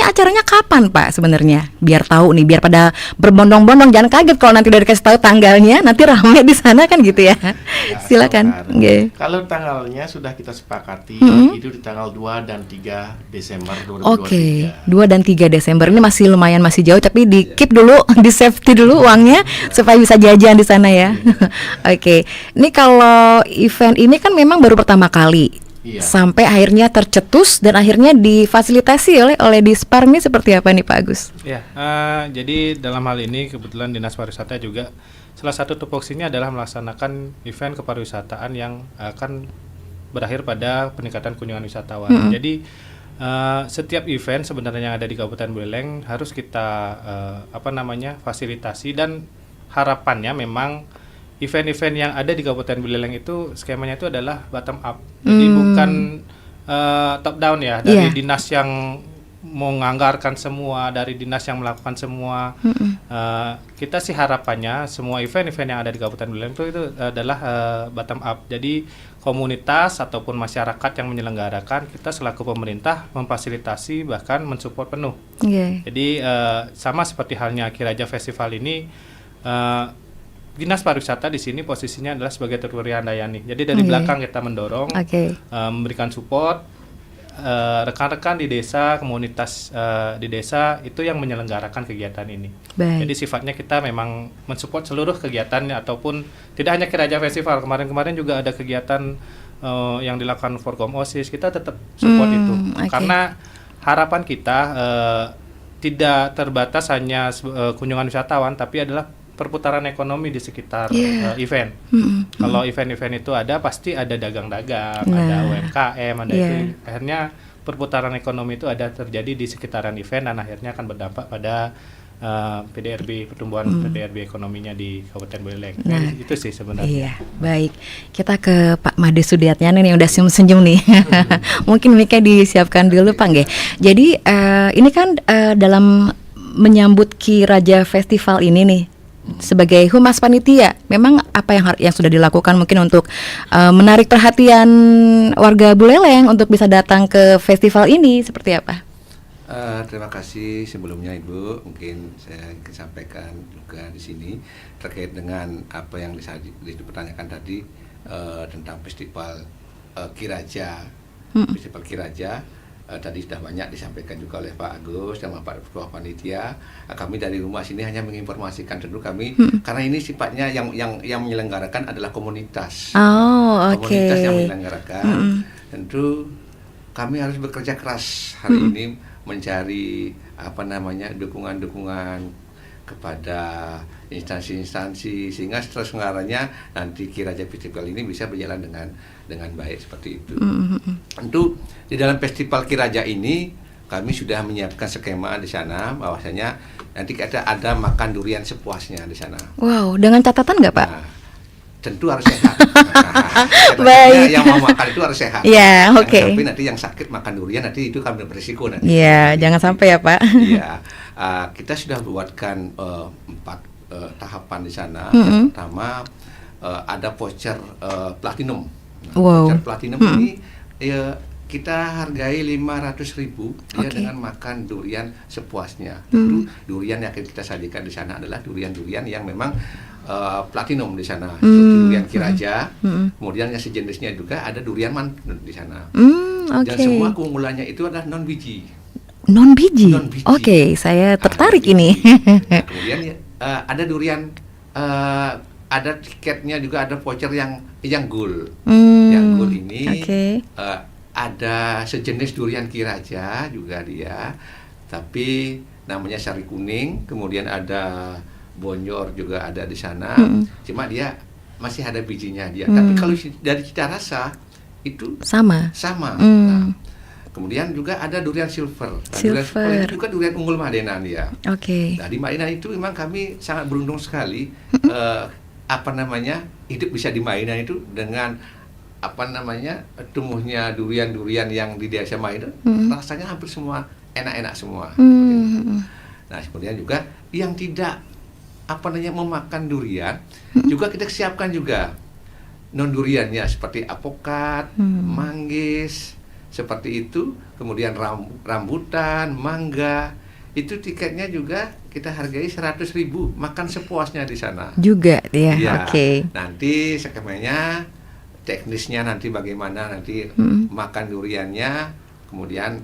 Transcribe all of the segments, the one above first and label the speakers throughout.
Speaker 1: acaranya kapan Pak sebenarnya? Biar tahu nih, biar pada berbondong-bondong, jangan kaget kalau nanti udah dikasih tahu tanggalnya, nanti rame di sana kan gitu ya.
Speaker 2: Ya,
Speaker 1: Silakan.
Speaker 2: sabar.
Speaker 1: Oke.
Speaker 2: Kalau tanggalnya sudah kita sepakati, itu di tanggal 2 dan 3 Desember 2023.
Speaker 1: Oke, 2 dan 3 Desember ini masih lumayan, masih jauh, tapi di keep dulu, di safety dulu uangnya supaya bisa jajan di sana ya. Oke, ini kalau event ini kan memang baru pertama kali.
Speaker 2: Iya.
Speaker 1: Sampai akhirnya tercetus dan akhirnya difasilitasi oleh Dispar ini seperti apa nih Pak Agus?
Speaker 3: Ya, jadi dalam hal ini kebetulan Dinas Pariwisata juga salah satu tupoksinya adalah melaksanakan event kepariwisataan yang akan berakhir pada peningkatan kunjungan wisatawan. Jadi setiap event sebenarnya yang ada di Kabupaten Buleleng harus kita fasilitasi, dan harapannya memang event-event yang ada di Kabupaten Buleleng itu skemanya itu adalah bottom up. Jadi bukan top down ya, dari dinas yang menganggarkan semua, dari dinas yang melakukan semua. Kita sih harapannya semua event-event yang ada di Kabupaten Buleleng itu adalah bottom up. Jadi komunitas ataupun masyarakat yang menyelenggarakan, kita selaku pemerintah memfasilitasi bahkan mensupport penuh. Jadi sama seperti halnya Kiraja Festival ini, Dinas Pariwisata di sini posisinya adalah sebagai Tertulari Handayani. Jadi dari belakang kita mendorong, memberikan support rekan-rekan di desa, komunitas di desa itu yang menyelenggarakan kegiatan ini. Jadi sifatnya kita memang mensupport seluruh kegiatan, ataupun tidak hanya Kiraja Festival. Kemarin-kemarin juga ada kegiatan yang dilakukan Forkom OSIS, kita tetap support itu. Karena harapan kita tidak terbatas hanya kunjungan wisatawan, tapi adalah perputaran ekonomi di sekitar event. Kalau event-event itu ada, pasti ada dagang-dagang, ada UMKM, ada itu. Akhirnya perputaran ekonomi itu ada terjadi di sekitaran event, dan akhirnya akan berdampak pada PDRB, pertumbuhan PDRB ekonominya di Kabupaten Buleleng. Itu sih sebenarnya.
Speaker 1: Iya, baik. Kita ke Pak Made Sudiatnyana nih, udah senyum-senyum nih. Mungkin mic-nya disiapkan dulu Pak nggih. Jadi ini kan dalam menyambut Kiraja Festival ini nih, sebagai humas panitia, memang apa yang sudah dilakukan mungkin untuk menarik perhatian warga Buleleng untuk bisa datang ke festival ini seperti apa?
Speaker 4: Terima kasih sebelumnya Ibu. Mungkin saya ingin sampaikan juga di sini terkait dengan apa yang dipertanyakan tadi tentang festival Kiraja. Festival Kiraja tadi sudah banyak disampaikan juga oleh Pak Agus dan Pak Ketua Panitia. Kami dari rumah sini hanya menginformasikan, tentu kami karena ini sifatnya yang menyelenggarakan adalah komunitas. Komunitas yang menyelenggarakan. Tentu kami harus bekerja keras hari ini mencari dukungan-dukungan kepada instansi-instansi, sehingga terselenggaranya nanti Kiraja Festival ini bisa berjalan dengan baik seperti itu. Tentu di dalam Festival Kiraja ini kami sudah menyiapkan skema di sana, bahwasanya nanti ada makan durian sepuasnya di sana.
Speaker 1: Wow, dengan catatan nggak Pak?
Speaker 4: Nah, tentu harus sehat.
Speaker 1: Baik.
Speaker 4: Yang mau makan itu harus sehat.
Speaker 1: Ya, oke.
Speaker 4: Tapi nanti yang sakit makan durian nanti itu kami berisiko nanti.
Speaker 1: Iya, jangan sampai ya Pak.
Speaker 4: Iya, kita sudah buatkan 4 tahapan di sana. Yang pertama ada voucher platinum. Voucher platinum ini kita hargai 500.000 dengan makan durian sepuasnya. Tentu durian yang akan kita sajikan di sana adalah durian-durian yang memang platinum di sana, seperti durian Kiraja. Kemudian yang sejenisnya juga ada durian mantun di sana. Dan semua keunggulannya itu adalah non biji.
Speaker 1: Non biji. Oke, saya tertarik ini.
Speaker 4: Nah, kemudian ada durian, ada tiketnya juga, ada voucher yang gold. Yang gold ini ada sejenis durian Kiraja juga dia, tapi namanya sari kuning. Kemudian ada bonyor juga ada di sana. Cuma dia masih ada bijinya dia. Tapi kalau dari cita rasa itu sama. Nah, kemudian juga ada durian silver. Durian silver itu juga durian unggul Madenan dia. Nah, di Madenan itu memang kami sangat beruntung sekali. Hidup bisa di Madenan itu dengan tumbuhnya durian-durian yang di desa Madenan, rasanya hampir semua enak-enak semua. Nah, kemudian juga yang tidak memakan durian, juga kita siapkan juga non duriannya seperti apokat, manggis, seperti itu. Kemudian rambutan, mangga, itu tiketnya juga kita hargai 100.000, makan sepuasnya di sana.
Speaker 1: Juga ya,
Speaker 4: Ya,
Speaker 1: oke.
Speaker 4: nanti skemanya, teknisnya nanti bagaimana nanti makan duriannya, kemudian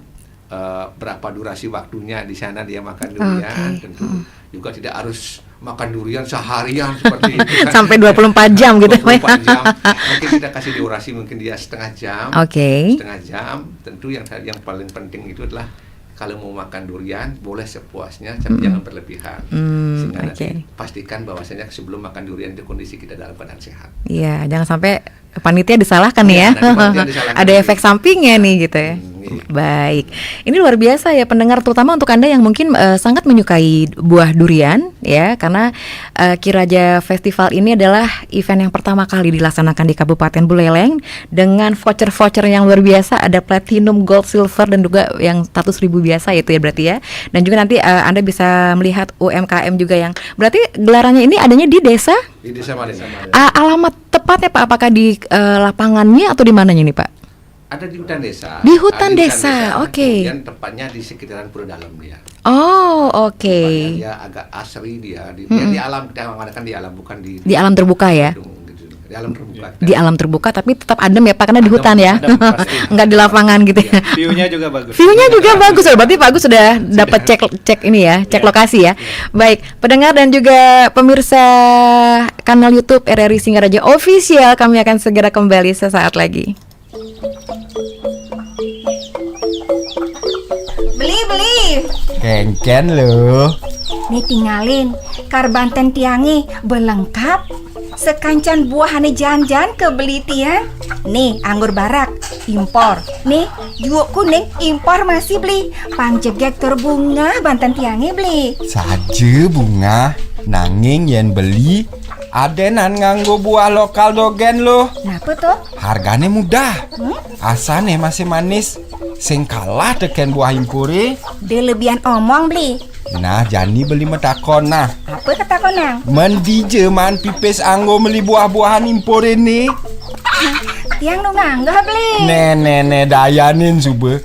Speaker 4: berapa durasi waktunya di sana dia makan durian, tentu juga tidak harus makan durian seharian seperti itu kan.
Speaker 1: Sampai 24 jam gitu.
Speaker 4: 24 jam. Mungkin kita kasih durasi mungkin dia setengah jam.
Speaker 1: Oke.
Speaker 4: Setengah jam. Tentu yang paling penting itu adalah kalau mau makan durian boleh sepuasnya, tapi jangan berlebihan. Sehingga nanti pastikan bahwasanya sebelum makan durian itu kondisi kita dalam keadaan sehat.
Speaker 1: Iya, jangan sampai panitia disalahkan
Speaker 4: Iya,
Speaker 1: ya.
Speaker 4: nanti panitia disalahkan.
Speaker 1: Ada efek sampingnya nih gitu ya. Baik, ini luar biasa ya pendengar, terutama untuk Anda yang mungkin sangat menyukai buah durian ya, karena Ki Raja Festival ini adalah event yang pertama kali dilaksanakan di Kabupaten Buleleng dengan voucher-voucher yang luar biasa, ada platinum, gold, silver dan juga yang 100.000 biasa itu ya berarti ya. Dan juga nanti Anda bisa melihat UMKM juga yang berarti gelarannya ini adanya di desa?
Speaker 4: Di Desa Madena.
Speaker 1: Alamat tepatnya Pak, apakah di lapangannya atau di mananya nih Pak?
Speaker 4: Ada di hutan desa.
Speaker 1: Di hutan desa, oke.
Speaker 4: Kemudian tepatnya di sekitaran Pura Dalam dia.
Speaker 1: Oh, oke.
Speaker 4: Tempatnya dia agak asri dia. Dia di alam, kita mengadakan di alam, bukan di
Speaker 1: alam terbuka ya.
Speaker 4: gedung gitu. Di alam terbuka.
Speaker 1: Di alam terbuka tapi tetap adem ya Pak, karena di
Speaker 3: Adem,
Speaker 1: hutan ya.
Speaker 3: adem, pasti.
Speaker 1: Enggak di lapangan gitu ya.
Speaker 3: View-nya juga bagus.
Speaker 1: View-nya juga bagus. Berarti Pak Agus sudah dapat cek ini ya, cek lokasi ya. Baik, pendengar dan juga pemirsa kanal YouTube RRI Singaraja Official, kami akan segera kembali sesaat lagi.
Speaker 5: Beli.
Speaker 6: Ken lo.
Speaker 5: Nih tinggalin, karbanten tiangi belengkap. Sekancan buahane janjan ke beli tiang. Nih anggur barak, impor. Nih juuk kuning, impor masih beli. Panjegek terbunga banten tiangi beli.
Speaker 6: Saja bunga, nanging yen beli adenan nganggo buah lokal dogen lo.
Speaker 5: Kenapa tuh?
Speaker 6: Harganya mudah, asane masih manis. Sing kalah teken buah impore.
Speaker 5: Dia lebihan omong beli.
Speaker 6: Nah, jani beli metakon nah.
Speaker 5: Apa kata konang?
Speaker 6: Mendije man pipis anggo beli buah-buahan impore ni.
Speaker 5: Tiang nu nganggah beli.
Speaker 6: Nene dayanin suba.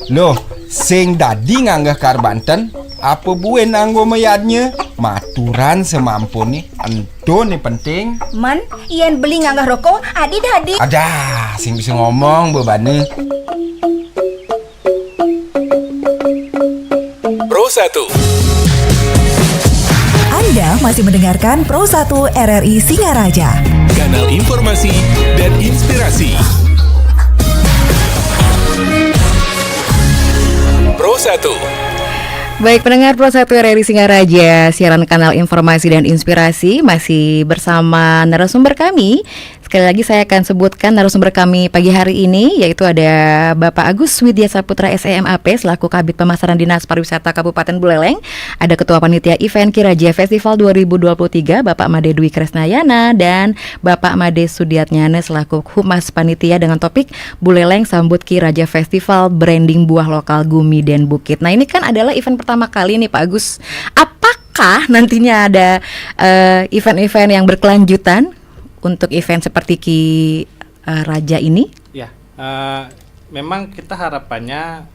Speaker 6: Loh, sing dadi nganggah karbanten, apa buen anggo mayadnya? Maturan semampu nih, ento nih penting.
Speaker 5: Men, yen beli nganggah rokok, adi.
Speaker 6: Ada, sing bisa ngomong bebane.
Speaker 7: Pro 1.
Speaker 8: Anda masih mendengarkan Pro 1 RRI Singaraja.
Speaker 7: Kanal informasi dan inspirasi. Pro 1.
Speaker 1: Baik, pendengar Pro 1 RRI Singaraja, siaran kanal informasi dan inspirasi, masih bersama narasumber kami. Sekali lagi saya akan sebutkan narasumber kami pagi hari ini, yaitu ada Bapak Agus Widya Saputra SEMAP selaku Kabid Pemasaran Dinas Pariwisata Kabupaten Buleleng. Ada Ketua Panitia Event Ki Raja Festival 2023 Bapak Made Dwi Kresnayana dan Bapak Made Sudiatnyane selaku Humas Panitia dengan topik Buleleng Sambut Ki Raja Festival Branding Buah Lokal Gumi dan Bukit. Nah, ini kan adalah event pertama kali nih Pak Agus. Apakah nantinya ada event-event yang berkelanjutan untuk event seperti Ki Raja ini?
Speaker 3: Ya, memang kita harapannya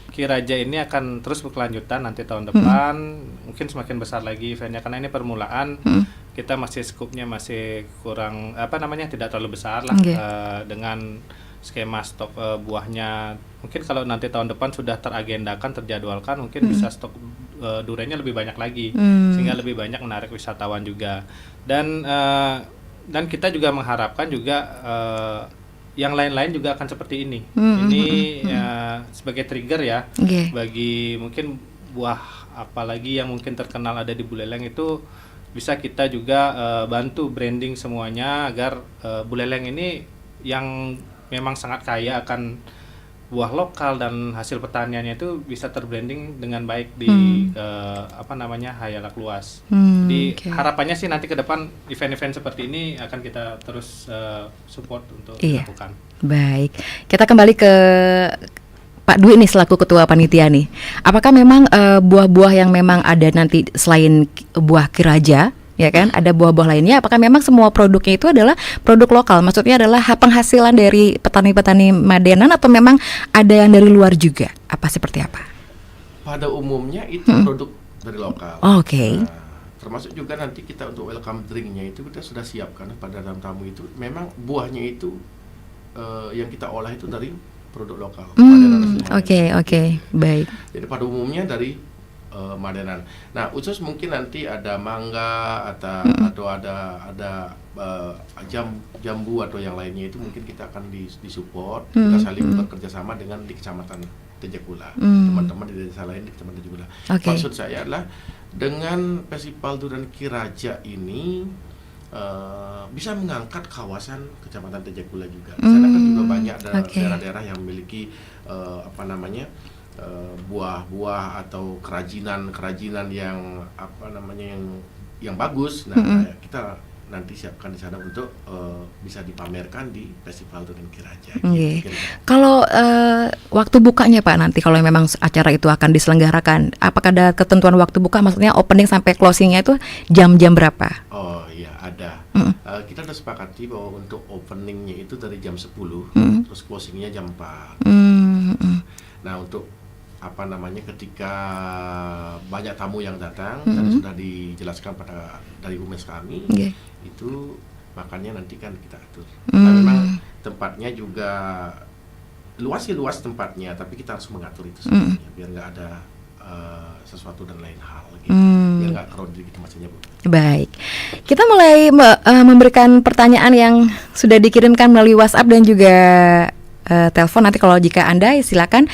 Speaker 3: Ki Raja ini akan terus berkelanjutan nanti tahun depan, mungkin semakin besar lagi eventnya karena ini permulaan. Kita masih skupnya masih kurang tidak terlalu besar lah. Dengan skema stok buahnya, mungkin kalau nanti tahun depan sudah teragendakan, terjadwalkan, mungkin bisa stok duriannya lebih banyak lagi, sehingga lebih banyak menarik wisatawan juga. Dan kita juga mengharapkan juga yang lain-lain juga akan seperti ini. Ini sebagai trigger ya, bagi mungkin buah apalagi yang mungkin terkenal ada di Buleleng itu bisa kita juga bantu branding semuanya agar Buleleng ini yang memang sangat kaya akan buah lokal dan hasil pertaniannya itu bisa terbranding dengan baik di hayalak luas. Di harapannya sih nanti ke depan event-event seperti ini akan kita terus support untuk dilakukan. Baik,
Speaker 1: kita kembali ke Pak Dwi nih selaku Ketua Panitia nih. Apakah memang buah-buah yang memang ada nanti selain buah Ki Raja ya kan? Ada buah-buah lainnya. Apakah memang semua produknya itu adalah produk lokal? Maksudnya adalah penghasilan dari petani-petani Madenan atau memang ada yang dari luar juga? Apa seperti apa?
Speaker 2: Pada umumnya itu produk dari lokal.
Speaker 1: Oke.
Speaker 2: Nah, termasuk juga nanti kita untuk welcome drinknya itu kita sudah siapkan pada tamu itu. Memang buahnya itu yang kita olah itu dari produk lokal.
Speaker 1: Oke, baik.
Speaker 2: Jadi pada umumnya dari Madenan. Nah, khusus mungkin nanti ada mangga atau ada jambu atau yang lainnya itu mungkin kita akan disupport. Kita saling bekerja sama dengan di Kecamatan Tejakula. Teman-teman di desa lain di Kecamatan Tejakula. Maksud saya adalah dengan Festival Durian Ki Raja ini bisa mengangkat kawasan Kecamatan Tejakula juga. Di sana kan juga banyak daerah-daerah yang memiliki buah-buah atau kerajinan yang yang bagus. Nah, kita nanti siapkan di sana untuk bisa dipamerkan di Festival Durian Ki Raja. Gitu.
Speaker 1: Kalau waktu bukanya Pak nanti kalau memang acara itu akan diselenggarakan, apakah ada ketentuan waktu buka? Maksudnya opening sampai closingnya itu jam-jam berapa?
Speaker 2: Oh iya ada. Kita sudah sepakati bahwa untuk openingnya itu dari jam 10, terus closingnya jam 4. Nah untuk ketika banyak tamu yang datang dan sudah dijelaskan dari humas kami itu makannya nanti kan kita atur. Nah, memang tempatnya juga luas tempatnya, tapi kita harus mengatur itu sebenarnya biar nggak ada sesuatu dan lain hal gitu. Biar nggak crowded gitu maksudnya, Bu.
Speaker 1: Baik, kita mulai memberikan pertanyaan yang sudah dikirimkan melalui WhatsApp dan juga telepon. Nanti kalau jika Anda silakan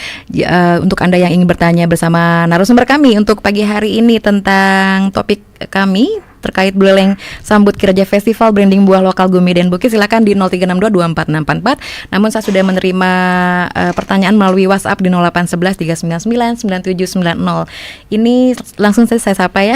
Speaker 1: untuk Anda yang ingin bertanya bersama narasumber kami untuk pagi hari ini tentang topik kami terkait Buleleng sambut Ki Raja Festival Branding Buah Lokal Gumi dan Bukit, silakan di 0362246644. Namun saya sudah menerima pertanyaan melalui WhatsApp di 081139999790. Ini langsung saya sapa ya.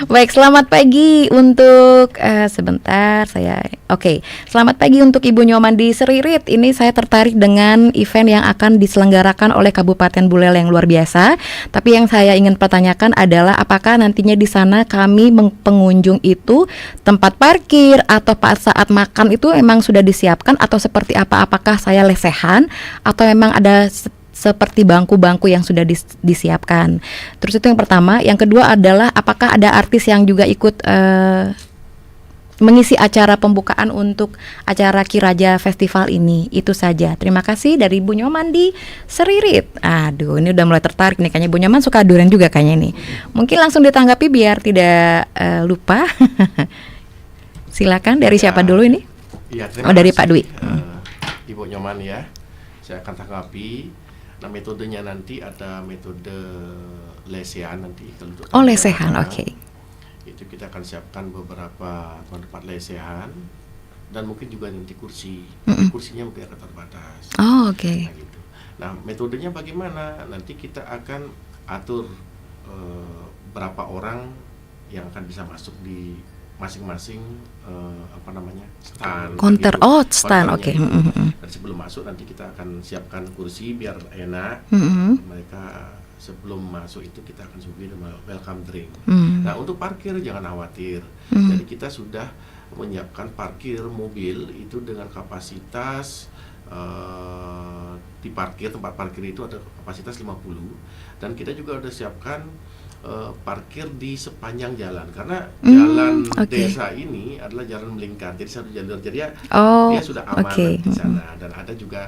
Speaker 1: Baik, selamat pagi untuk sebentar saya. Oke, selamat pagi untuk Ibu Nyoman di Seririt. Ini saya tertarik dengan event yang akan diselenggarakan oleh Kabupaten Buleleng, luar biasa. Tapi yang saya ingin pertanyakan adalah apakah nantinya di sana kami pengunjung itu tempat parkir atau saat makan itu memang sudah disiapkan atau seperti apa? Apakah saya lesehan atau memang ada seperti bangku-bangku yang sudah disiapkan? Terus itu yang pertama. Yang kedua adalah apakah ada artis yang juga ikut mengisi acara pembukaan untuk acara Ki Raja Festival ini? Itu saja. Terima kasih dari Bu Nyoman di Seririt. Aduh, ini udah mulai tertarik nih kayaknya. Bu Nyoman suka durian juga kayaknya nih. Mungkin langsung ditanggapi biar tidak lupa. Silakan, dari siapa dulu ini?
Speaker 2: Ya,
Speaker 1: dari Pak Dwi.
Speaker 2: Ibu Nyoman ya. Saya akan tanggapi. Nah, metodenya nanti ada metode lesehan nanti.
Speaker 1: Lesehan, oke.
Speaker 2: Itu kita akan siapkan beberapa tempat lesehan dan mungkin juga nanti kursinya mungkin akan terbatas.
Speaker 1: Oke.
Speaker 2: Nah, gitu. Nah, metodenya bagaimana? Nanti kita akan atur berapa orang yang akan bisa masuk di masing-masing stand.
Speaker 1: Counter,
Speaker 2: gitu.
Speaker 1: Stand, oke.
Speaker 2: Dan sebelum masuk nanti kita akan siapkan kursi biar enak. Mereka sebelum masuk itu kita akan suguhi welcome drink. Nah, untuk parkir jangan khawatir. Jadi kita sudah menyiapkan parkir mobil itu dengan kapasitas di tempat parkir itu ada kapasitas 50 dan kita juga sudah siapkan parkir di sepanjang jalan karena jalan desa ini adalah jalan melingkar, jadi satu jalur, jadi dia sudah aman di sana. Dan ada juga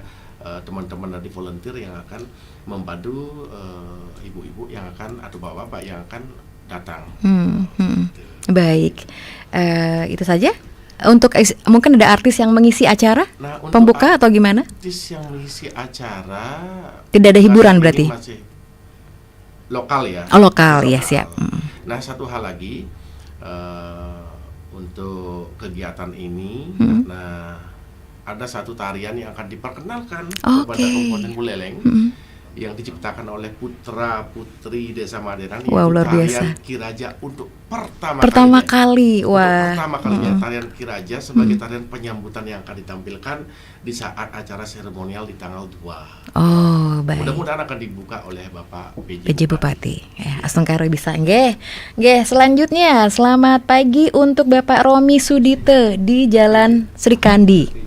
Speaker 2: teman-teman dari volunteer yang akan membantu ibu-ibu yang akan atau bapak-bapak yang akan datang. Baik,
Speaker 1: itu saja. Untuk mungkin ada artis yang mengisi acara pembuka atau gimana?
Speaker 2: Artis yang mengisi acara
Speaker 1: tidak ada hiburan berarti?
Speaker 2: Masih lokal ya.
Speaker 1: Lokal ya, siap.
Speaker 2: Nah, satu hal lagi untuk kegiatan ini, nah ada satu tarian yang akan diperkenalkan kepada Kabupaten Buleleng, yang diciptakan oleh putra putri Desa Madenan,
Speaker 1: Wow,
Speaker 2: yaitu
Speaker 1: luar
Speaker 2: tarian
Speaker 1: biasa.
Speaker 2: Kiraja untuk pertama
Speaker 1: Pertama
Speaker 2: kalinya.
Speaker 1: kali,
Speaker 2: Untuk
Speaker 1: wah.
Speaker 2: pertama kalinya tarian Kiraja sebagai tarian penyambutan yang akan ditampilkan di saat acara seremonial di tanggal 2.
Speaker 1: Oh, baik.
Speaker 2: Mudah-mudahan akan dibuka oleh Bapak
Speaker 1: PJ Bupati. Ya, Astungkaro bisa. Nggih. Nggih, selanjutnya selamat pagi untuk Bapak Romi Sudite di Jalan Sri Kandi.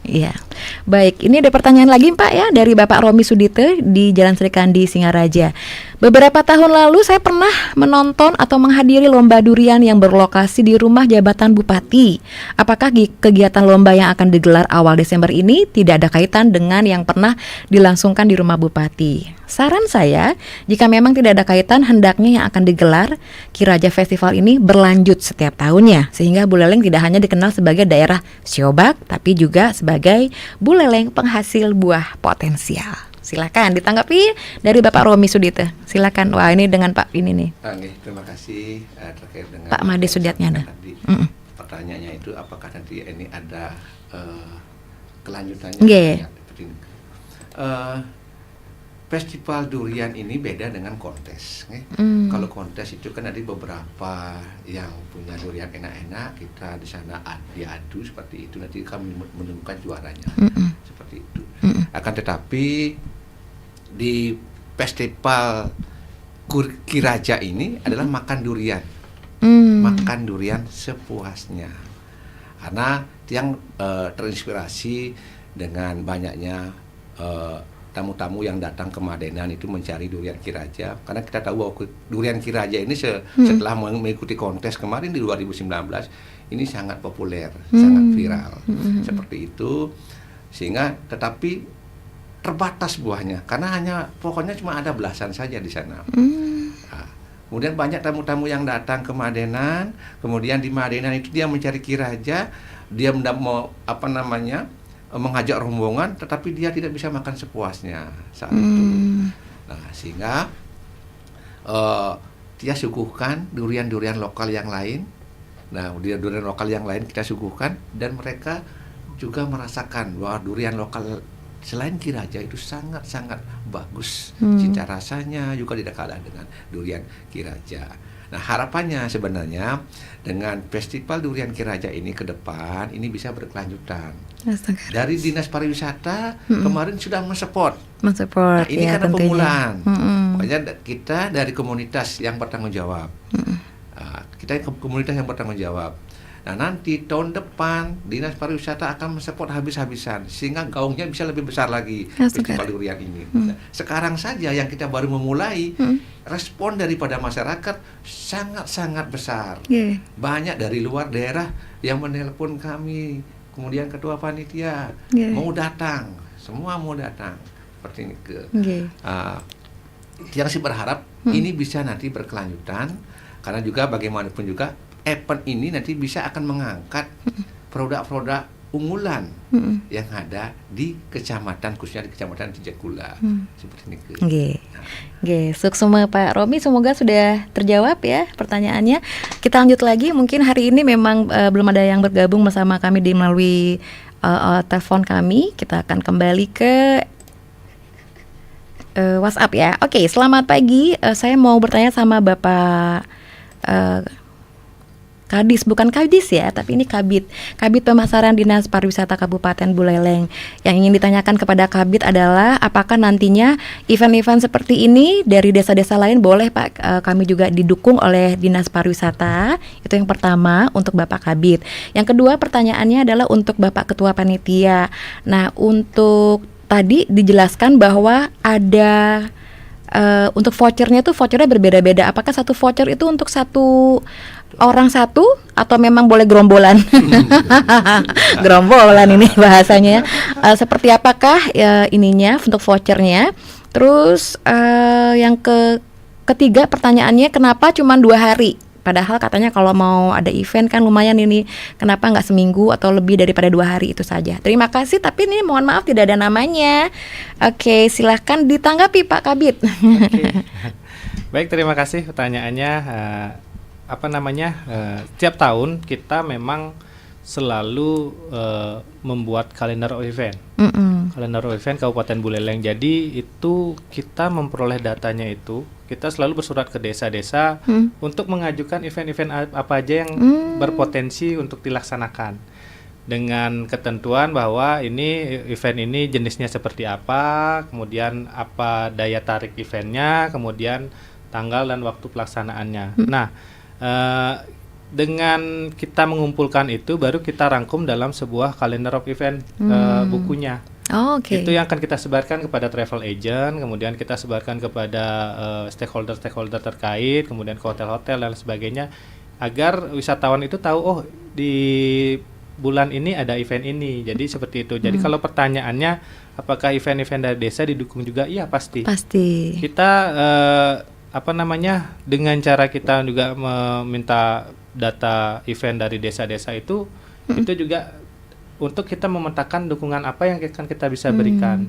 Speaker 1: Iya. Baik, ini ada pertanyaan lagi Pak ya dari Bapak Romi Sudite di Jalan Sri Kandi Singaraja. Beberapa tahun lalu saya pernah menonton atau menghadiri lomba durian yang berlokasi di rumah jabatan Bupati. Apakah kegiatan lomba yang akan digelar awal Desember ini tidak ada kaitan dengan yang pernah dilangsungkan di rumah Bupati? Saran saya, jika memang tidak ada kaitan, hendaknya yang akan digelar Kiraja Festival ini berlanjut setiap tahunnya, sehingga Buleleng tidak hanya dikenal sebagai daerah siobak, tapi juga sebagai Buleleng penghasil buah potensial. Silakan ditanggapi dari Bapak Romi Sudite. Silakan. Wah, ini dengan Pak ini nih.
Speaker 4: Terima kasih terkait dengan
Speaker 1: Pak Made Sudiatnyana.
Speaker 4: tadi.
Speaker 1: Mm-mm.
Speaker 4: Pertanyaannya itu apakah nanti ini ada kelanjutannya?
Speaker 1: Nggih.
Speaker 4: Ya, seperti ini. Festival durian ini beda dengan kontes. Kalau kontes itu kan ada beberapa yang punya durian enak-enak, kita di sana diadu seperti itu, nanti kami menemukan juaranya. Seperti itu. Akan tetapi di festival Kiraja ini adalah makan durian. Makan durian sepuasnya. Karena yang terinspirasi dengan banyaknya tamu-tamu yang datang ke Madenan itu mencari durian Kiraja, karena kita tahu bahwa durian Kiraja ini setelah mengikuti kontes kemarin di 2019 ini sangat populer, sangat viral, seperti itu, sehingga tetapi terbatas buahnya karena hanya pokoknya cuma ada belasan saja di sana. Nah, kemudian banyak tamu-tamu yang datang ke Madenan, kemudian di Madenan itu dia mencari Kiraja, dia mau mengajak rombongan, tetapi dia tidak bisa makan sepuasnya saat itu. Nah, sehingga dia suguhkan durian-durian lokal yang lain. Nah, durian lokal yang lain kita suguhkan, dan mereka juga merasakan bahwa durian lokal selain Kiraja itu sangat-sangat bagus. Cita rasanya juga tidak kalah dengan durian Kiraja. Nah, harapannya sebenarnya dengan Festival Durian Kiraja ini ke depan ini bisa berkelanjutan. Dari Dinas Pariwisata kemarin sudah mensupport. Nah, ini
Speaker 1: ya,
Speaker 4: karena
Speaker 1: tentunya.
Speaker 4: pemulaan. Makanya kita dari komunitas yang bertanggung jawab. Kita komunitas yang bertanggung jawab. Nah, nanti tahun depan Dinas Pariwisata akan mensupport habis-habisan sehingga gaungnya bisa lebih besar lagi Festival Durian ini. Nah, sekarang saja yang kita baru memulai, respon daripada masyarakat sangat-sangat besar. Banyak dari luar daerah yang menelpon kami, kemudian ketua panitia mau datang, semua mau datang. Seperti ini yang saya berharap ini bisa nanti berkelanjutan, karena juga bagaimanapun juga event ini nanti bisa akan mengangkat produk-produk unggulan yang ada di kecamatan, khususnya di Kecamatan Tijakula. Seperti ini.
Speaker 1: Nggih, suksema Pak Romi, semoga sudah terjawab ya pertanyaannya. Kita lanjut lagi, mungkin hari ini memang belum ada yang bergabung bersama kami di melalui telepon kami. Kita akan kembali ke WhatsApp ya. Oke, selamat pagi. Saya mau bertanya sama Bapak Kadis, bukan Kadis ya, tapi ini Kabid Pemasaran Dinas Pariwisata Kabupaten Buleleng. Yang ingin ditanyakan kepada Kabid adalah apakah nantinya event-event seperti ini dari desa-desa lain boleh Pak kami juga didukung oleh Dinas Pariwisata? Itu yang pertama untuk Bapak Kabid. Yang kedua pertanyaannya adalah untuk Bapak Ketua Panitia. Nah, untuk tadi dijelaskan bahwa ada untuk vouchernya berbeda-beda. Apakah satu voucher itu untuk satu orang satu atau memang boleh gerombolan? Gerombolan ini bahasanya. Seperti apakah ininya untuk vouchernya? Terus yang ketiga pertanyaannya, kenapa cuma 2 hari? Padahal katanya kalau mau ada event kan lumayan ini, kenapa nggak seminggu atau lebih daripada 2 hari itu saja? Terima kasih, tapi ini mohon maaf tidak ada namanya. Oke, silahkan ditanggapi Pak Kabid.
Speaker 3: Baik, terima kasih pertanyaannya. Tiap tahun kita memang selalu membuat kalender of event. Kalender of event Kabupaten Buleleng. Jadi itu kita memperoleh datanya itu, kita selalu bersurat ke desa-desa untuk mengajukan event-event apa aja yang berpotensi untuk dilaksanakan. Dengan ketentuan bahwa ini event ini jenisnya seperti apa, kemudian apa daya tarik eventnya, kemudian tanggal dan waktu pelaksanaannya. Nah, dengan kita mengumpulkan itu, baru kita rangkum dalam sebuah calendar of event bukunya. Itu yang akan kita sebarkan kepada travel agent, kemudian kita sebarkan kepada stakeholder terkait, kemudian ke hotel-hotel dan sebagainya, agar wisatawan itu tahu, oh di bulan ini ada event ini. Jadi seperti itu. Jadi kalau pertanyaannya apakah event-event dari desa didukung juga? Iya, pasti. Kita dengan cara kita juga meminta data event dari desa-desa itu juga untuk kita memetakan dukungan apa yang akan kita bisa berikan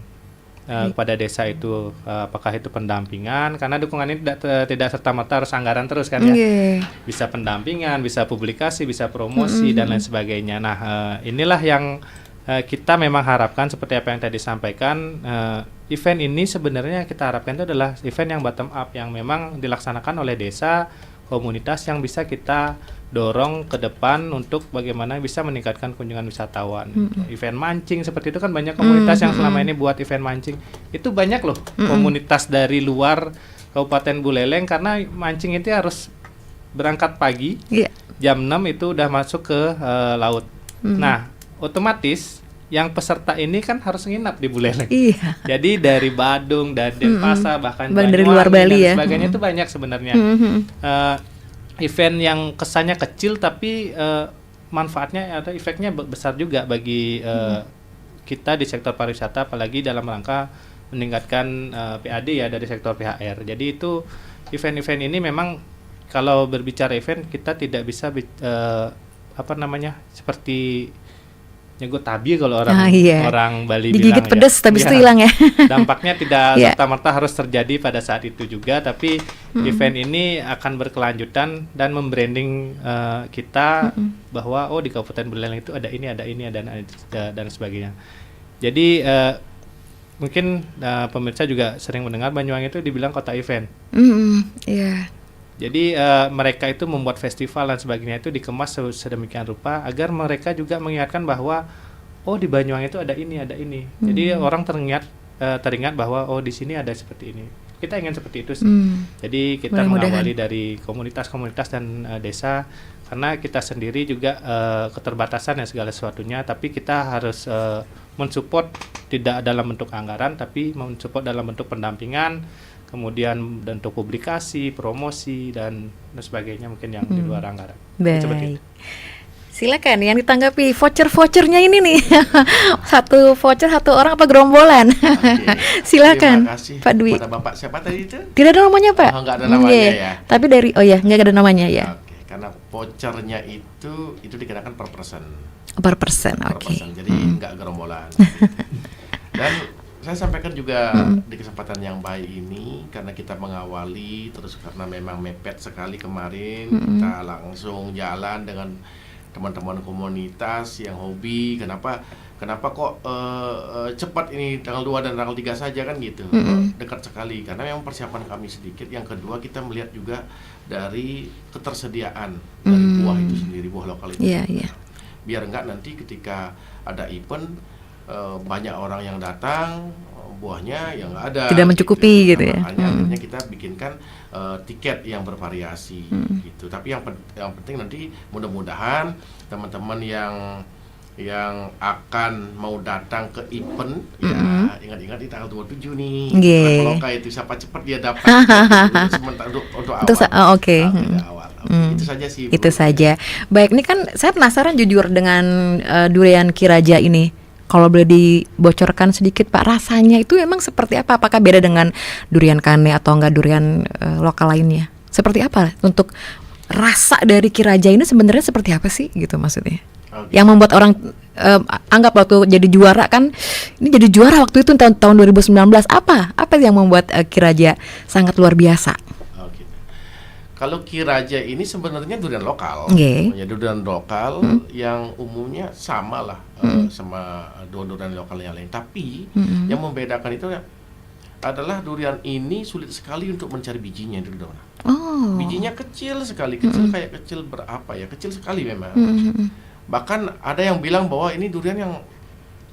Speaker 3: kepada desa itu, apakah itu pendampingan, karena dukungan ini tidak serta-merta harus anggaran terus kan ya. Bisa pendampingan, bisa publikasi, bisa promosi dan lain sebagainya. Nah, inilah yang kita memang harapkan, seperti apa yang tadi disampaikan, event ini sebenarnya kita harapkan itu adalah event yang bottom up, yang memang dilaksanakan oleh desa, komunitas, yang bisa kita dorong ke depan untuk bagaimana bisa meningkatkan kunjungan wisatawan. Event mancing seperti itu kan banyak komunitas yang selama ini buat event mancing. Itu banyak loh komunitas dari luar Kabupaten Buleleng, karena mancing itu harus berangkat pagi, jam 6 itu udah masuk ke laut. Nah, otomatis yang peserta ini kan harus nginap di Buleleng. Jadi dari Badung, dari Denpasar, bahkan
Speaker 1: dari luar Bali
Speaker 3: dan sebagainya itu banyak sebenarnya. Event yang kesannya kecil tapi manfaatnya atau efeknya besar juga bagi kita di sektor pariwisata, apalagi dalam rangka meningkatkan PAD ya dari sektor PHR. Jadi itu event-event ini memang kalau berbicara event kita tidak bisa seperti nyegot tabi kalau orang Bali
Speaker 1: digigit
Speaker 3: bilang
Speaker 1: pedes
Speaker 3: ya.
Speaker 1: habis itu hilang ya.
Speaker 3: Dampaknya tidak serta-merta harus terjadi pada saat itu juga, tapi event ini akan berkelanjutan dan membranding kita bahwa di Kabupaten Buleleng itu ada ini dan sebagainya. Jadi mungkin pemirsa juga sering mendengar Banyuwangi itu dibilang kota event. Jadi mereka itu membuat festival dan sebagainya itu dikemas sedemikian rupa agar mereka juga mengingatkan bahwa di Banyuwangi itu ada ini. Jadi orang teringat bahwa di sini ada seperti ini. Kita ingin seperti itu sih. Jadi kita mengawali dari komunitas-komunitas dan desa, karena kita sendiri juga keterbatasan ya segala sesuatunya, tapi kita harus mensupport tidak dalam bentuk anggaran, tapi mensupport dalam bentuk pendampingan, kemudian bentuk publikasi, promosi dan sebagainya mungkin yang di luar anggaran.
Speaker 1: Baik. Silakan yang ditanggapi voucher-vouchernya ini nih. Satu voucher satu orang apa gerombolan? Silakan.
Speaker 2: Terima kasih
Speaker 1: Pak Dwi.
Speaker 2: Pada Bapak siapa tadi itu?
Speaker 1: Tidak ada namanya, Pak.
Speaker 2: Enggak ada namanya ya.
Speaker 1: Tapi dari enggak ada namanya ya.
Speaker 2: Karena vouchernya itu dikenakan per person.
Speaker 1: Per person, oke.
Speaker 2: Jadi enggak gerombolan. Dan saya sampaikan juga di kesempatan yang baik ini, karena kita mengawali terus karena memang mepet sekali kemarin, kita langsung jalan dengan teman-teman komunitas yang hobi. Kenapa kok cepat ini tanggal 2 dan tanggal 3 saja kan gitu. Dekat sekali karena memang persiapan kami sedikit. Yang kedua, kita melihat juga dari ketersediaan dari buah itu sendiri, buah lokal itu. Biar enggak nanti ketika ada event banyak orang yang datang, buahnya yang nggak ada,
Speaker 1: tidak mencukupi gitu ya.
Speaker 2: Makanya akhirnya kita bikinkan tiket yang bervariasi gitu. Tapi yang penting nanti mudah-mudahan teman-teman yang akan mau datang ke event ya ingat-ingat di tanggal 27 nih. Kalau kayak itu siapa cepat dia dapat sementara untuk awal. Awal. Itu saja sih.
Speaker 1: Itu saja. Baik, ini kan saya penasaran jujur dengan durian Kiraja ini. Kalau boleh dibocorkan sedikit Pak, rasanya itu emang seperti apa? Apakah beda dengan durian kane atau enggak durian lokal lainnya? Seperti apa untuk rasa dari Kiraja ini sebenarnya seperti apa sih gitu maksudnya? Yang membuat orang anggap waktu jadi juara kan, ini jadi juara waktu itu tahun 2019. Apa yang membuat Kiraja sangat luar biasa?
Speaker 2: Kalau Kiraja ini sebenarnya durian lokal, ya durian lokal yang umumnya sama lah sama durian lokal yang lain. Tapi yang membedakan itu adalah durian ini sulit sekali untuk mencari bijinya itu dong. Bijinya kecil sekali, kecil kayak kecil berapa ya, kecil sekali memang. Bahkan ada yang bilang bahwa ini durian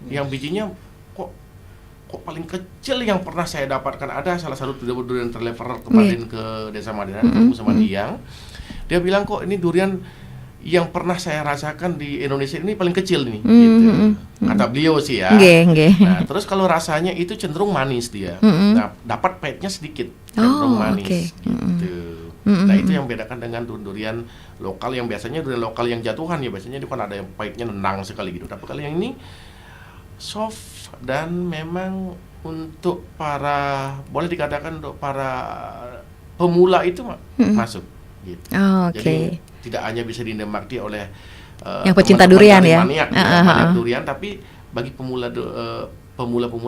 Speaker 2: yang bijinya kok paling kecil yang pernah saya dapatkan. Ada salah satu durian traveler kemarin ke Desa Madinah ketemu sama dia bilang kok ini durian yang pernah saya rasakan di Indonesia ini paling kecil nih gitu. Kata beliau sih ya. Nah terus kalau rasanya itu cenderung manis dia. Nah dapat pahitnya sedikit, cenderung manis gitu. Nah itu yang bedakan dengan durian lokal yang biasanya durian lokal yang jatuhan ya biasanya itu kan ada yang pahitnya nendang sekali gitu. Tapi kalau yang ini soft dan memang untuk boleh dikatakan untuk para pemula itu masuk gitu. Jadi tidak hanya bisa dinikmati oleh
Speaker 1: yang pecinta durian ya,
Speaker 2: maniak durian, tapi bagi pemula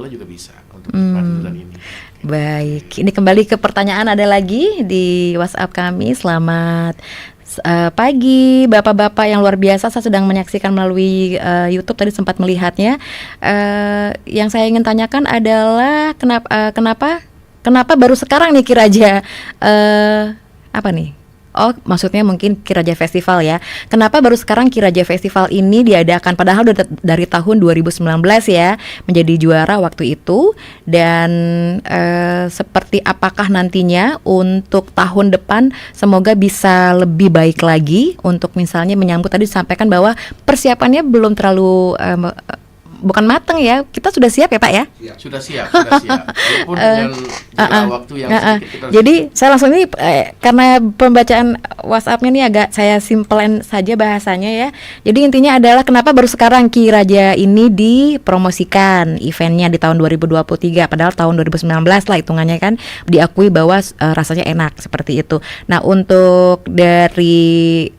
Speaker 2: juga bisa untuk menikmati durian ini.
Speaker 1: Baik, ini kembali ke pertanyaan ada lagi di WhatsApp kami. Selamat pagi Bapak-bapak yang luar biasa. Saya sedang menyaksikan melalui YouTube, tadi sempat melihatnya. Yang saya ingin tanyakan adalah kenapa baru sekarang nih Kiraja apa nih? Oh, maksudnya mungkin Kiraja Festival ya. Kenapa baru sekarang Kiraja Festival ini diadakan? Padahal dari tahun 2019 ya menjadi juara waktu itu. Dan seperti apakah nantinya untuk tahun depan semoga bisa lebih baik lagi untuk misalnya menyambut, tadi disampaikan bahwa persiapannya belum terlalu bukan matang ya. Kita sudah siap ya Pak ya?
Speaker 2: Sudah siap. Walaupun dengan waktu yang sedikit.
Speaker 1: Jadi saya langsung ini karena pembacaan WhatsApp-nya ini agak saya simpelin saja bahasanya ya. Jadi intinya adalah kenapa baru sekarang Kiraja ini dipromosikan eventnya di tahun 2023, padahal tahun 2019 lah hitungannya kan diakui bahwa rasanya enak seperti itu. Nah untuk dari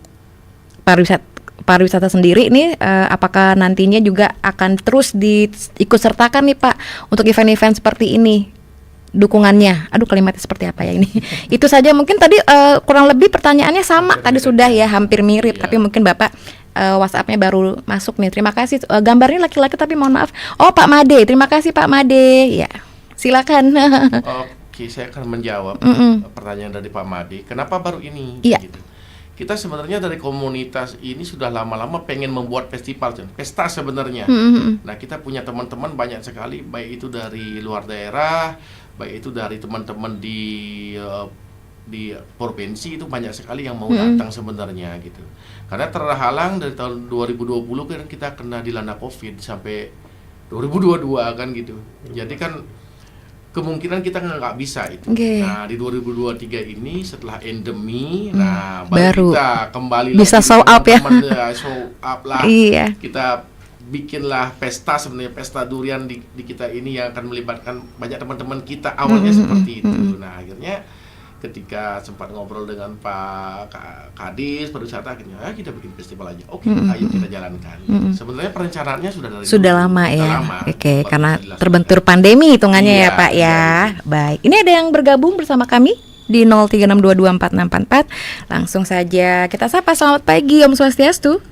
Speaker 1: pariwisata sendiri nih apakah nantinya juga akan terus diikut sertakan nih Pak untuk event-event seperti ini dukungannya? Aduh kalimatnya seperti apa ya ini? Itu saja mungkin tadi kurang lebih pertanyaannya sama tadi sudah ya, hampir mirip tapi mungkin Bapak WhatsApp-nya baru masuk nih. Terima kasih. Gambarnya laki-laki tapi mohon maaf. Oh Pak Made, terima kasih Pak Made. Ya silakan.
Speaker 2: Oke, saya akan menjawab pertanyaan dari Pak Made. Kenapa baru ini?
Speaker 1: Iya.
Speaker 2: Gitu. Kita sebenarnya dari komunitas ini sudah lama-lama pengen membuat pesta sebenarnya. Nah kita punya teman-teman banyak sekali, baik itu dari luar daerah, baik itu dari teman-teman di provinsi, itu banyak sekali yang mau datang sebenarnya gitu. Karena terhalang dari tahun 2020 kan kita kena dilanda COVID sampai 2022 kan gitu. Jadi kan kemungkinan kita nggak bisa itu. Nah di 2023 ini setelah endemi, baru kita kembali
Speaker 1: bisa show up ya.
Speaker 2: Show up lah. Kita bikinlah pesta, sebenarnya pesta durian di kita ini yang akan melibatkan banyak teman-teman kita awalnya seperti itu. Nah akhirnya ketika sempat ngobrol dengan Pak Kadis pariwisata, akhirnya kita bikin festival aja. Oke, ayo kita jalankan. Sebenarnya perencanaannya sudah
Speaker 1: lama ya. Oke, karena terbentur pandemi hitungannya ya Pak ya. Baik, ini ada yang bergabung bersama kami di 0362246644. Langsung saja kita sapa. Selamat pagi Om Swastiastu.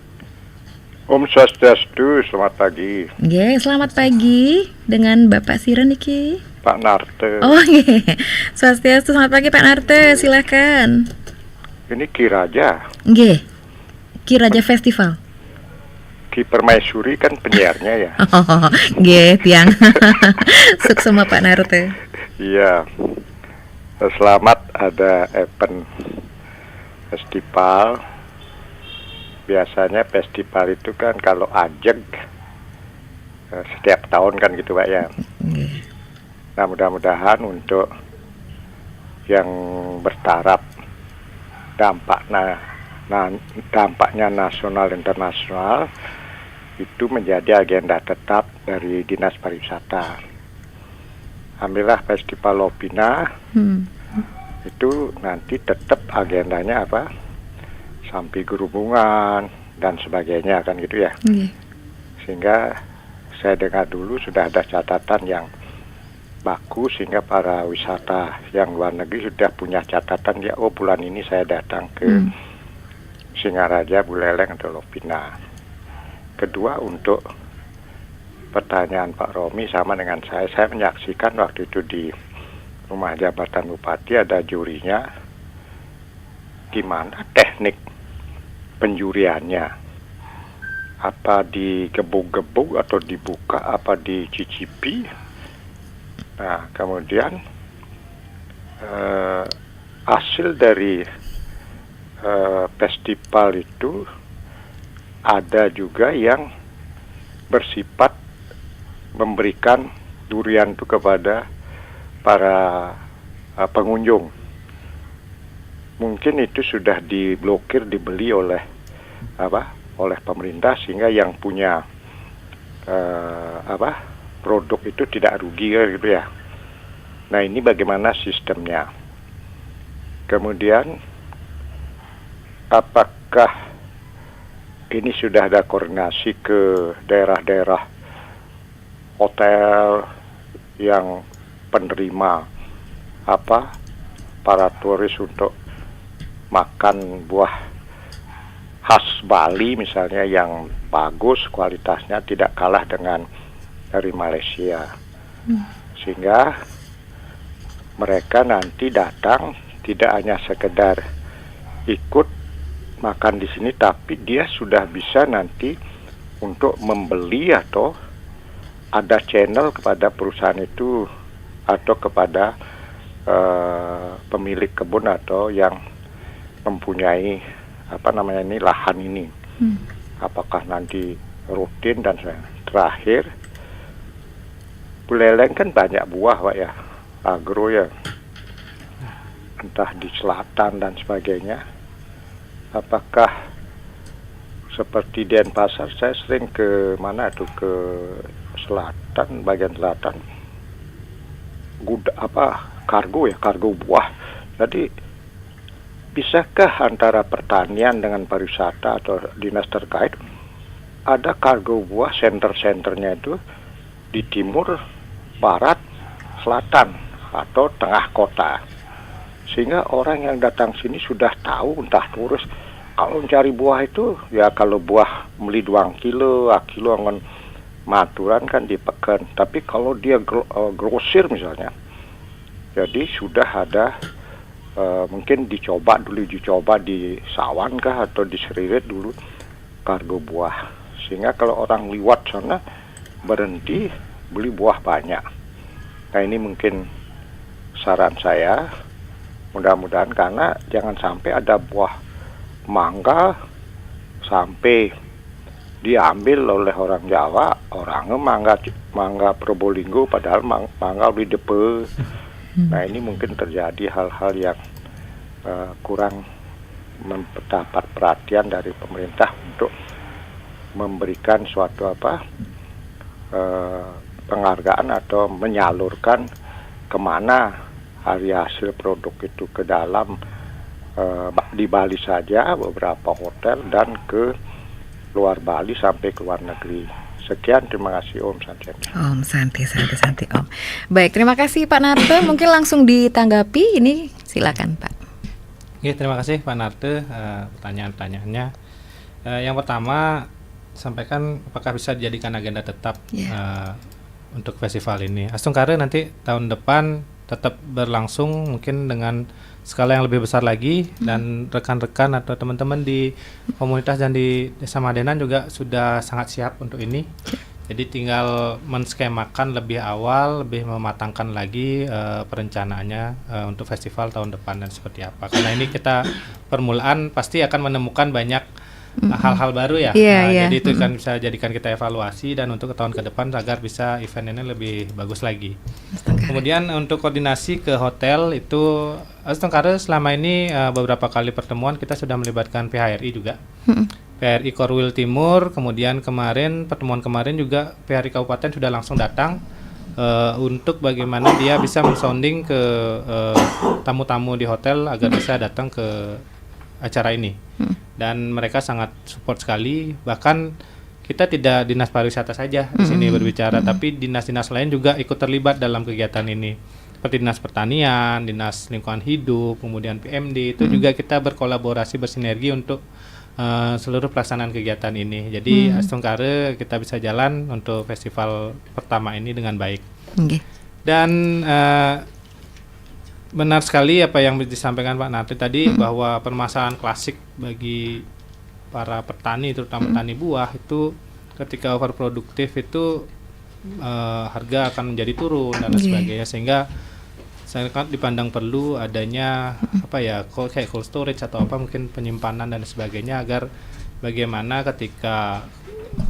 Speaker 9: Om Swastiastu, selamat pagi.
Speaker 1: Selamat pagi dengan Bapak Siren niki.
Speaker 9: Pak Narte.
Speaker 1: Oh Swastiastu, selamat pagi Pak Narte, silakan.
Speaker 9: Ini Kiraja.
Speaker 1: Kiraja Festival.
Speaker 9: Ki Permaisuri kan penyiarnya ya.
Speaker 1: Tiang. Suksema Pak Narte.
Speaker 9: Iya. Selamat ada event festival. Biasanya festival itu kan kalau ajeg setiap tahun kan gitu Pak ya. Nah mudah-mudahan untuk yang bertaraf dampaknya nasional internasional itu menjadi agenda tetap dari Dinas Pariwisata. Ambillah Festival Lopina, itu nanti tetap agendanya apa? Sampai Gerubungan dan sebagainya kan gitu ya. Sehingga saya dengar dulu sudah ada catatan yang bagus sehingga para wisata yang luar negeri sudah punya catatan ya, oh bulan ini saya datang ke Singaraja, Buleleng atau Lovina. Kedua, untuk pertanyaan Pak Romi sama dengan saya menyaksikan waktu itu di rumah jabatan bupati ada jurinya, gimana teknik penjuriannya, apa digebuk-gebuk atau dibuka, apa dicicipi. Nah, kemudian hasil dari festival itu ada juga yang bersifat memberikan durian itu kepada para pengunjung. Mungkin itu sudah diblokir, dibeli oleh pemerintah sehingga yang punya produk itu tidak rugi gitu ya. Nah, ini bagaimana sistemnya? Kemudian apakah ini sudah ada koordinasi ke daerah-daerah hotel yang penerima para turis untuk makan buah khas Bali misalnya yang bagus, kualitasnya tidak kalah dengan dari Malaysia, sehingga mereka nanti datang tidak hanya sekedar ikut makan di sini, tapi dia sudah bisa nanti untuk membeli atau ada channel kepada perusahaan itu atau kepada pemilik kebun atau yang mempunyai lahan ini. Apakah nanti rutin dan terakhir Buleleng kan banyak buah Pak ya, agro ya, entah di selatan dan sebagainya. Apakah seperti Denpasar, saya sering ke ke selatan, bagian selatan, kargo buah. Jadi bisakah antara pertanian dengan pariwisata atau dinas terkait ada kargo buah center-centernya itu di timur, barat, selatan atau tengah kota, sehingga orang yang datang sini sudah tahu, entah turis kalau mencari buah itu ya, kalau buah beli 2 kilo, akan maturan kan di pekan. Tapi kalau dia grosir misalnya, jadi sudah ada mungkin dicoba di Sawan kah atau di Seririt dulu kargo buah, sehingga kalau orang liwat sana berhenti beli buah banyak. Nah, ini mungkin saran saya, mudah-mudahan, karena jangan sampai ada buah mangga sampai diambil oleh orang Jawa, orangnya mangga Probolinggo padahal mangga di depe. Nah, ini mungkin terjadi hal-hal yang kurang mendapat perhatian dari pemerintah untuk memberikan suatu penghargaan atau menyalurkan kemana hari hasil produk itu, ke dalam di Bali saja beberapa hotel dan ke luar Bali sampai ke luar negeri. Sekian, terima kasih Om Santi.
Speaker 1: Om Santi Om. Baik, terima kasih Pak Narte. Mungkin langsung ditanggapi ini, silakan Pak.
Speaker 3: Oke, terima kasih Pak Narte pertanyaan-pertanyaannya. Yang pertama, sampaikan apakah bisa dijadikan agenda tetap untuk festival ini. Astungkare nanti tahun depan tetap berlangsung, mungkin dengan skala yang lebih besar lagi, dan rekan-rekan atau teman-teman di komunitas dan di Desa Madenan juga sudah sangat siap untuk ini. Jadi tinggal menskemakan lebih awal, lebih mematangkan lagi perencanaannya untuk festival tahun depan dan seperti apa. Karena ini kita permulaan pasti akan menemukan banyak hal-hal baru ya. Jadi itu kan bisa jadikan kita evaluasi dan untuk tahun ke depan agar bisa event ini lebih bagus lagi. Kemudian untuk koordinasi ke hotel itu Astungkare selama ini beberapa kali pertemuan kita sudah melibatkan PHRI juga. PHRI Korwil Timur, kemudian pertemuan kemarin juga PHRI Kabupaten sudah langsung datang untuk bagaimana dia bisa mensounding ke tamu-tamu di hotel agar bisa datang ke acara ini. Dan mereka sangat support sekali, bahkan kita tidak dinas pariwisata saja di sini berbicara, tapi dinas-dinas lain juga ikut terlibat dalam kegiatan ini. Seperti dinas pertanian, dinas lingkungan hidup, kemudian PMD itu juga kita berkolaborasi bersinergi untuk seluruh pelaksanaan kegiatan ini. Jadi Astungkare kita bisa jalan untuk festival pertama ini dengan baik. Dan benar sekali apa yang disampaikan Pak Narti tadi, bahwa permasalahan klasik bagi para petani, terutama petani buah, itu ketika overproduktif itu harga akan menjadi turun dan sebagainya, sehingga sangat dipandang perlu adanya kayak cold storage atau mungkin penyimpanan dan sebagainya, agar bagaimana ketika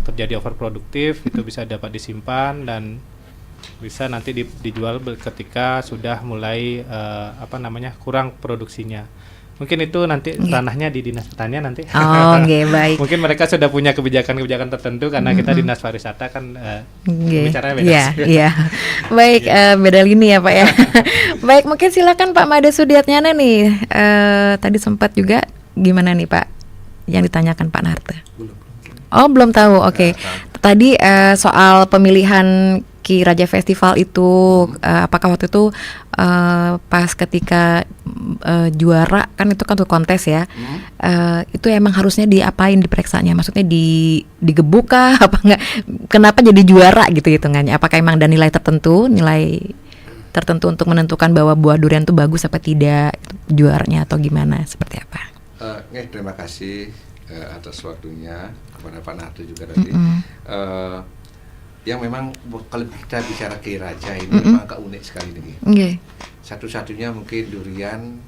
Speaker 3: terjadi overproduktif itu bisa dapat disimpan dan bisa nanti dijual ketika sudah mulai kurang produksinya. Mungkin itu nanti ranahnya di dinas pertanian nanti.
Speaker 1: Baik.
Speaker 3: Mungkin mereka sudah punya kebijakan-kebijakan tertentu, karena kita dinas pariwisata kan bicaranya beda.
Speaker 1: Iya. Baik, beda lini ya Pak ya. Baik, mungkin silakan Pak Made Sudiatnyana nih. Tadi sempat juga gimana nih Pak yang ditanyakan Pak Narte? Belum tahu. Oke. Tadi soal pemilihan Ki Raja Festival itu, apakah waktu itu pas ketika juara kan itu kan tuh kontes ya, itu emang harusnya diapain diperiksanya? Maksudnya digebuk kah apa enggak? Kenapa jadi juara gitu hitungannya? Apakah emang ada nilai tertentu untuk menentukan bahwa buah durian itu bagus apa tidak, juaranya atau gimana, seperti apa?
Speaker 4: Terima kasih atas waktunya kepada Pak Narto juga tadi. Yang memang kalau kita bicara Ki Raja ini memang agak unik sekali nih. Satu-satunya mungkin durian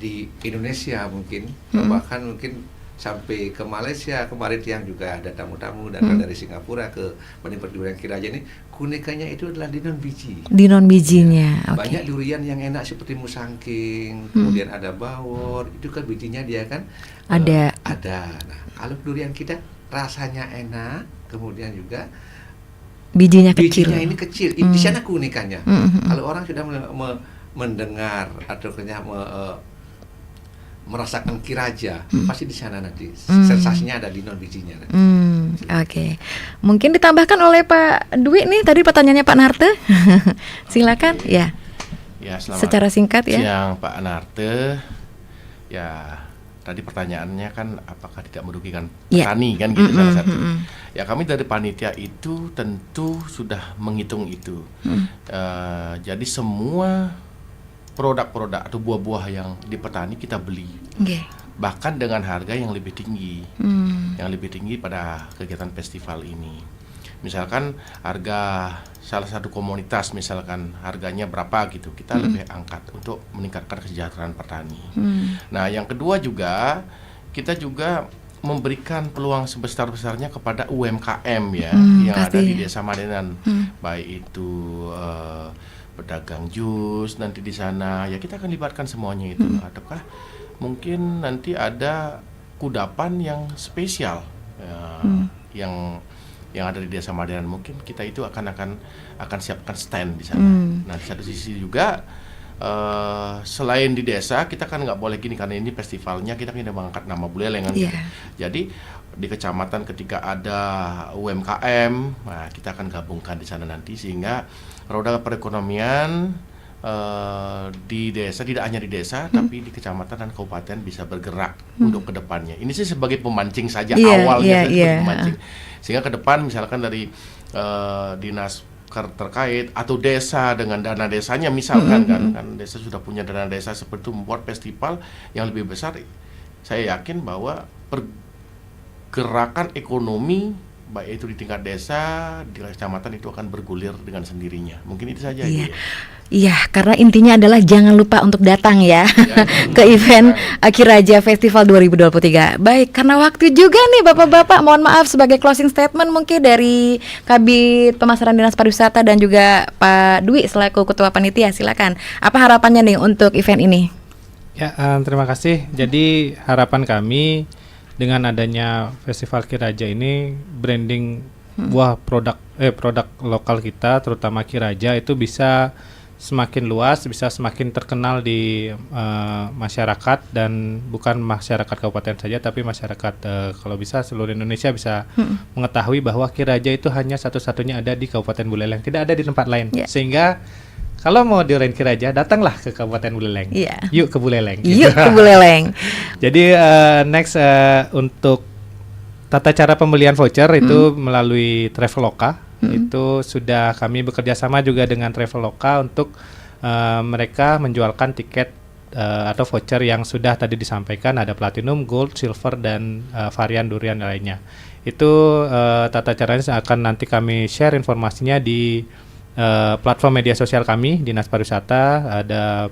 Speaker 4: di Indonesia mungkin, bahkan mungkin sampai ke Malaysia kemarin yang juga ada tamu-tamu datang dari Singapura ke menikmati durian Ki Raja ini, keunikannya itu adalah di non biji.
Speaker 1: Di non bijinya.
Speaker 4: Banyak durian yang enak seperti musangking, kemudian ada bawor, itu kan bijinya dia kan ada. Nah, kalau durian kita rasanya enak, kemudian juga
Speaker 1: bijinya kecil.
Speaker 4: Bijinya ini kecil. Di sana keunikannya. Kalau orang sudah mendengar atau merasakan Ki Raja, pasti di sana nanti sensasinya ada di non bijinya.
Speaker 1: Oke. Mungkin ditambahkan oleh Pak Dwi nih tadi pertanyaannya Pak Narte. Silakan. Ya.
Speaker 2: Selamat
Speaker 1: secara singkat ya.
Speaker 2: Siang Pak Narte. Ya, tadi pertanyaannya kan apakah tidak merugikan petani kan gitu salah satu. Ya, kami dari panitia itu tentu sudah menghitung itu. Jadi semua produk-produk atau buah-buah yang di petani kita beli, bahkan dengan harga yang lebih tinggi, pada kegiatan festival ini. Misalkan harga salah satu komoditas, misalkan harganya berapa gitu, kita lebih angkat untuk meningkatkan kesejahteraan petani. Nah, yang kedua juga kita juga memberikan peluang sebesar-besarnya kepada UMKM ya, yang ada di Desa Madenan, baik itu pedagang jus nanti di sana, ya kita akan libatkan semuanya itu. Ataukah mungkin nanti ada kudapan yang spesial yang ada di Desa Madenan, mungkin kita itu akan siapkan stand di sana. Nah, di satu sisi juga selain di desa, kita kan nggak boleh gini karena ini festivalnya kita tidak mengangkat nama Buleleng kan. Jadi di kecamatan ketika ada UMKM, nah kita akan gabungkan di sana nanti, sehingga roda perekonomian di desa, tidak hanya di desa tapi di kecamatan dan kabupaten bisa bergerak untuk kedepannya. Ini sih sebagai pemancing saja awalnya, pemancing. Sehingga ke depan misalkan dari dinas terkait atau desa dengan dana desanya misalkan kan desa sudah punya dana desa seperti itu, membuat festival yang lebih besar, saya yakin bahwa pergerakan ekonomi baik itu di tingkat desa, di kecamatan itu akan bergulir dengan sendirinya. Mungkin itu saja.
Speaker 1: Iya, karena intinya adalah jangan lupa untuk datang ya, ke event Ki Raja Festival 2023. Baik, karena waktu juga nih Bapak-bapak, mohon maaf sebagai closing statement mungkin dari Kabid Pemasaran Dinas Pariwisata dan juga Pak Dwi selaku Ketua Panitia, silakan. Apa harapannya nih untuk event ini?
Speaker 3: Ya, terima kasih. Jadi harapan kami dengan adanya Festival Ki Raja ini, branding buah produk lokal kita terutama Ki Raja itu bisa semakin luas, bisa semakin terkenal di masyarakat, dan bukan masyarakat kabupaten saja, tapi masyarakat kalau bisa seluruh Indonesia bisa mengetahui bahwa Ki Raja itu hanya satu-satunya ada di Kabupaten Buleleng, tidak ada di tempat lain. Sehingga kalau mau dirayain Ki Raja, datanglah ke Kabupaten Buleleng. Yuk ke Buleleng.
Speaker 1: Yuk ke Buleleng.
Speaker 3: Jadi next untuk tata cara pembelian voucher itu melalui Traveloka. Itu sudah kami bekerja sama juga dengan Traveloka untuk mereka menjualkan tiket atau voucher yang sudah tadi disampaikan, ada Platinum, Gold, Silver, dan varian durian lainnya. Itu tata caranya akan nanti kami share informasinya di platform media sosial kami, Dinas Pariwisata, ada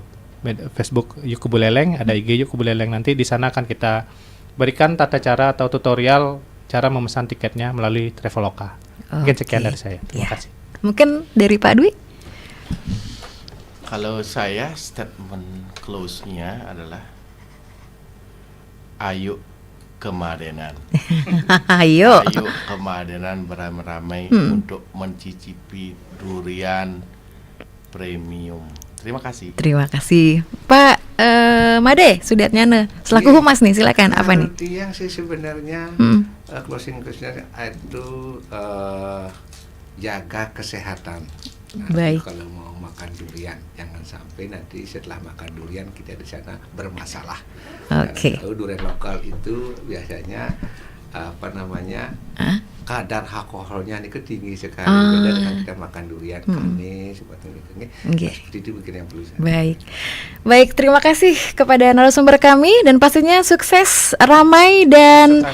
Speaker 3: Facebook Yuk ke Buleleng, ada IG Yuk ke Buleleng. Nanti di sana akan kita berikan tata cara atau tutorial cara memesan tiketnya melalui Traveloka. Mungkin sekian dari saya. Terima kasih.
Speaker 1: Mungkin dari Pak Dwi?
Speaker 2: Kalau saya statement close-nya adalah ayo ke Madenan.
Speaker 1: Ayo
Speaker 2: ke Madenan beramai-ramai untuk mencicipi durian premium. Terima kasih.
Speaker 1: Terima kasih. Pak Made Sudiatnyana, selaku humas nih, silakan. Apa nih?
Speaker 4: Yang sih sebenarnya closing itu jaga kesehatan.
Speaker 1: Baik.
Speaker 4: Kalau mau makan durian, jangan sampai nanti setelah makan durian kita di sana bermasalah.
Speaker 1: Oke.
Speaker 4: Tahu durian lokal itu biasanya kadar alkoholnya ini tinggi sekali, beda dengan kita makan durian manis seperti itu bikin yang perlu.
Speaker 1: Baik, terima kasih kepada narasumber kami, dan pastinya sukses, ramai, dan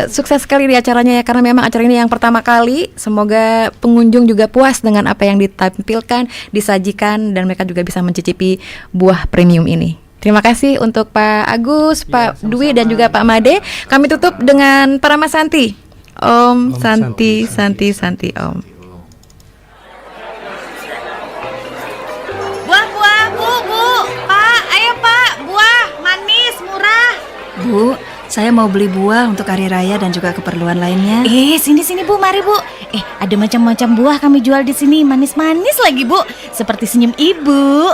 Speaker 1: sukses sekali di acaranya ya, karena memang acara ini yang pertama kali. Semoga pengunjung juga puas dengan apa yang ditampilkan, disajikan, dan mereka juga bisa mencicipi buah premium ini. Terima kasih untuk Pak Agus, Pak Dwi, dan juga Pak Made. Kami tutup dengan Parama Santi. Om Santi Om.
Speaker 5: Buah, Bu, Pak, ayo Pak, buah manis murah.
Speaker 8: Bu, saya mau beli buah untuk hari raya dan juga keperluan lainnya.
Speaker 5: Sini Bu, mari Bu. Ada macam-macam buah kami jual di sini, manis-manis lagi Bu, seperti senyum Ibu.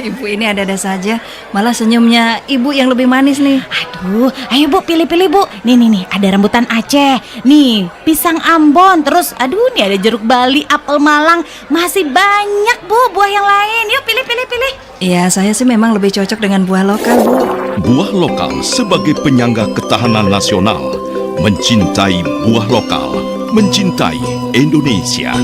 Speaker 8: Ibu ini ada-ada saja, malah senyumnya Ibu yang lebih manis nih.
Speaker 5: Aduh, ayo Bu, pilih-pilih Bu. Nih, ada rambutan Aceh, nih pisang Ambon, terus nih ada jeruk Bali, apel Malang, masih banyak Bu buah yang lain. Yuk pilih.
Speaker 8: Iya, saya sih memang lebih cocok dengan buah lokal, Bu.
Speaker 10: Buah lokal sebagai penyangga ketahanan nasional. Mencintai buah lokal, mencintai Indonesia.